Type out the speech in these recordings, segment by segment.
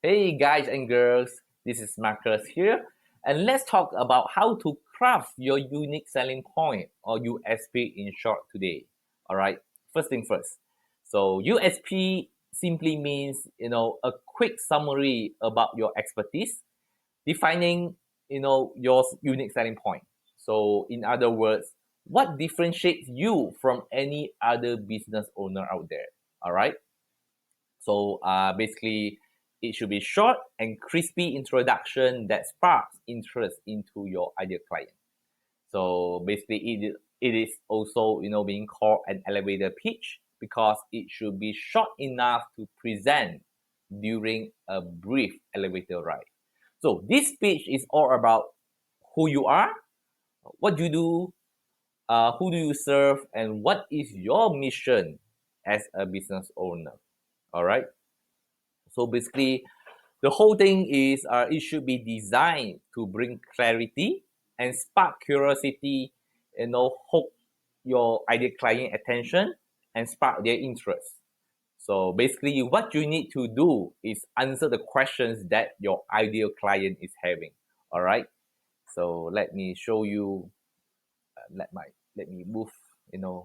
Hey guys and girls, this is Marcus here, and let's talk about how to craft your unique selling point or USP in short today. All right, first thing first. So USP simply means a quick summary about your expertise, defining your unique selling point. So in other words, what differentiates you from any other business owner out there. All right. So basically, it should be short and crispy introduction that sparks interest into your ideal client. So basically, it is also being called an elevator pitch because it should be short enough to present during a brief elevator ride. So this pitch is all about who you are, what you do, who do you serve, and what is your mission as a business owner. All right. So basically, the whole thing is it should be designed to bring clarity and spark curiosity, hook your ideal client attention and spark their interest. So basically, what you need to do is answer the questions that your ideal client is having. All right. So let me show you. Let me move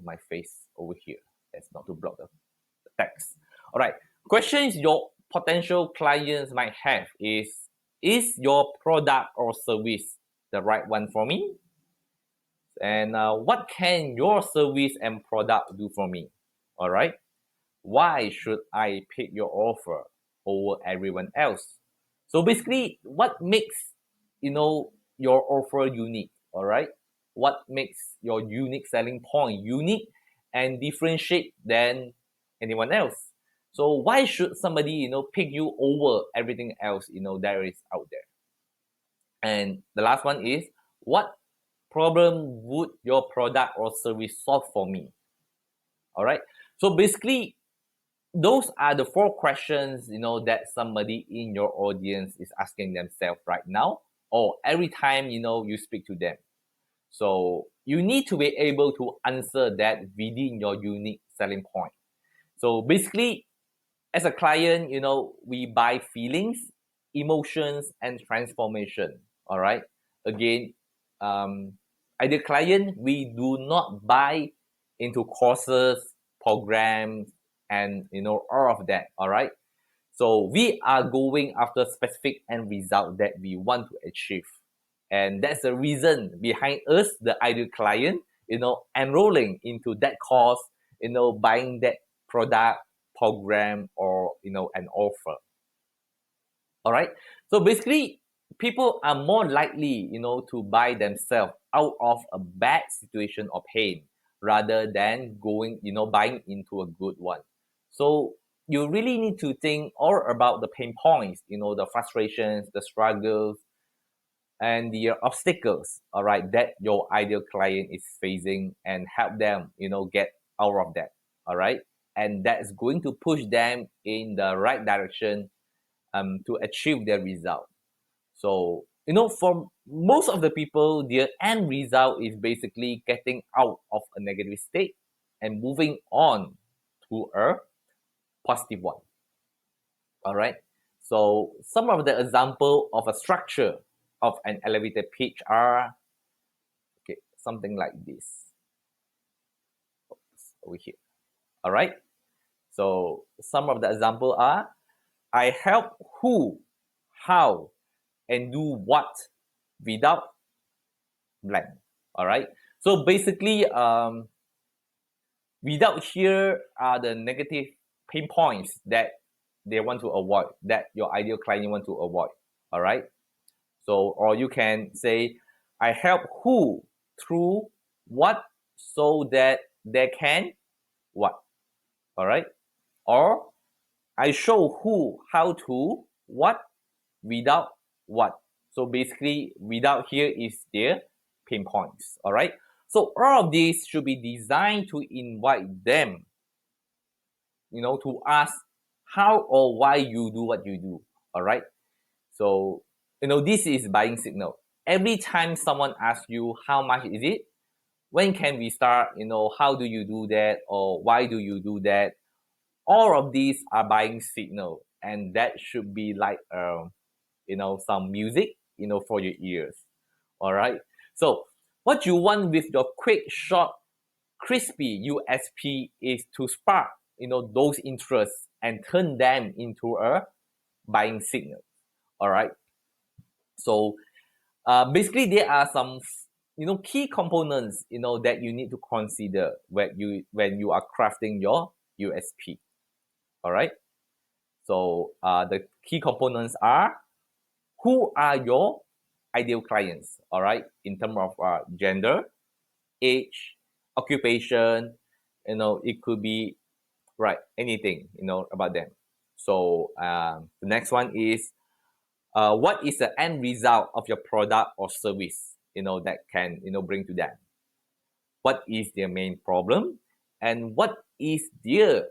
my face over here. That's not to block the text. All right. Questions your potential clients might have is your product or service the right one for me? And what can your service and product do for me? All right. Why should I pick your offer over everyone else? So basically, what makes your offer unique? All right. What makes your unique selling point unique and differentiate than anyone else? So why should somebody pick you over everything else there is out there? And the last one is, what problem would your product or service solve for me? All right. So basically, those are the four questions that somebody in your audience is asking themselves right now, or every time you speak to them. So you need to be able to answer that within your unique selling point. So basically, as a client, we buy feelings, emotions, and transformation. All right. Again, ideal client, we do not buy into courses, programs, and all of that. All right. So we are going after specific end result that we want to achieve. And that's the reason behind us, the ideal client, enrolling into that course, buying that product, program, or an offer. All right. So basically, people are more likely, to buy themselves out of a bad situation or pain rather than buying into a good one. So you really need to think all about the pain points, the frustrations, the struggles, and the obstacles, all right, that your ideal client is facing and help them, get out of that, all right. And that's going to push them in the right direction to achieve their result. So, for most of the people, their end result is basically getting out of a negative state and moving on to a positive one. All right. So, some of the example of a structure of an elevator pitch are okay, something like this. Oops, over here. All right. So, some of the example are I help who, how, and do what without blank. All right. So basically, without here are the negative pain points that they want to avoid, that your ideal client want to avoid. All right. So, or you can say, I help who through what so that they can what. All right. Or I show who how to what without what. So basically, without here is their pain points. All right. So all of these should be designed to invite them, to ask how or why you do what you do. All right. So, this is buying signal. Every time someone asks you how much is it, when can we start, how do you do that, or why do you do that, All of these are buying signal, and that should be like some music for your ears. All right. So what you want with your quick, short, crispy USP is to spark those interests and turn them into a buying signal. All right. So basically, there are some key components that you need to consider when you are crafting your USP. All right. So the key components are: who are your ideal clients? All right, in terms of gender, age, occupation. It could be right anything about them. So the next one is what is the end result of your product or service that can bring to them. What is their main problem, and what is their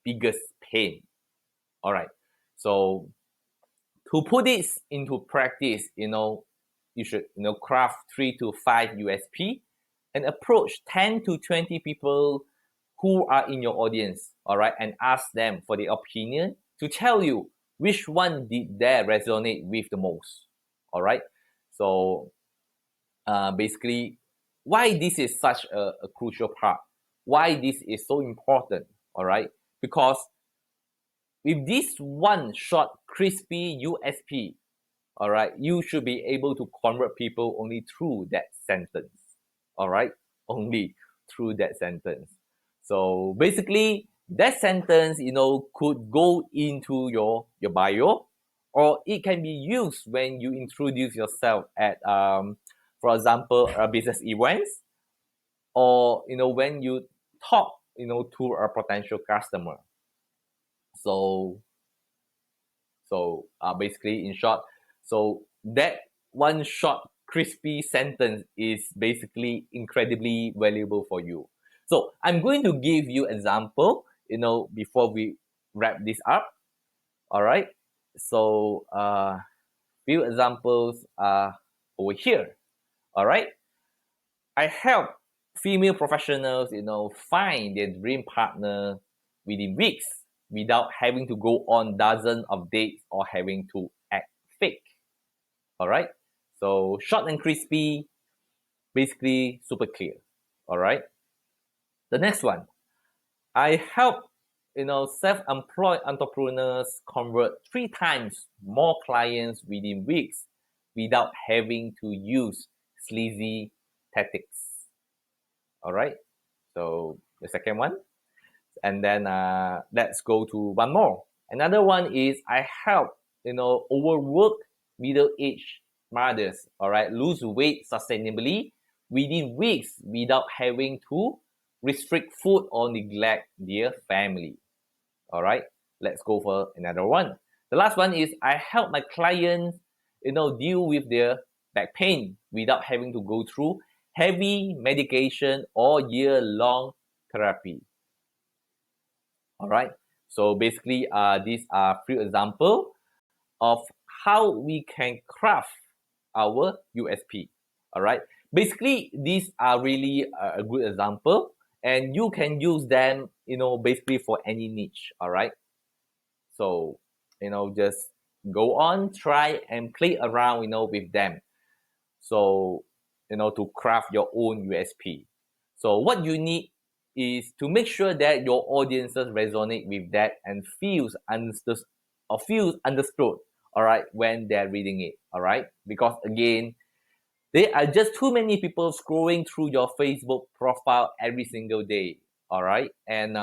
biggest pain? All right. So to put this into practice, you should craft 3 to 5 USP and approach 10 to 20 people who are in your audience. All right, and ask them for their opinion to tell you which one did they resonate with the most. All right. So basically, why this is such a crucial part, why this is so important. All right, because with this one short crispy USP, all right, you should be able to convert people only through that sentence. All right, only through that sentence. So basically, that sentence could go into your bio, or it can be used when you introduce yourself at for example, business events, or when you talk to a potential customer. So basically, in short, so that one short, crispy sentence is basically incredibly valuable for you. So I'm going to give you example, before we wrap this up. All right. So few examples are over here. All right. I help female professionals, find their dream partner within weeks without having to go on dozens of dates or having to act fake. All right. So short and crispy, basically super clear. All right. The next one, I help self-employed entrepreneurs convert 3 times more clients within weeks without having to use sleazy tactics. All right. So the second one, and then let's go to one more. Another one is I help overworked middle-aged mothers, all right, lose weight sustainably within weeks without having to restrict food or neglect their family. All right, let's go for another one. The last one is I help my clients deal with their back pain without having to go through heavy medication or year-long therapy. All right. So basically, these are few examples of how we can craft our USP. All right. Basically, these are really a good example, and you can use them, basically for any niche. All right. So, just go on, try and play around, with them. So, to craft your own USP. So what you need is to make sure that your audiences resonate with that and feels understood, all right, when they're reading it. All right, because again, there are just too many people scrolling through your Facebook profile every single day. All right, and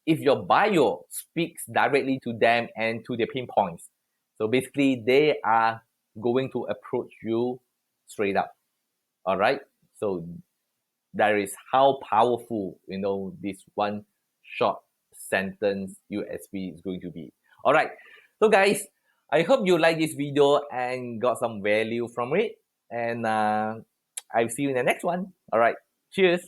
if your bio speaks directly to them and to their pinpoints, so basically they are going to approach you straight up. All right, so that is how powerful this one short sentence USP is going to be. All right, so guys, I hope you like this video and got some value from it, and I'll see you in the next one. All right, cheers.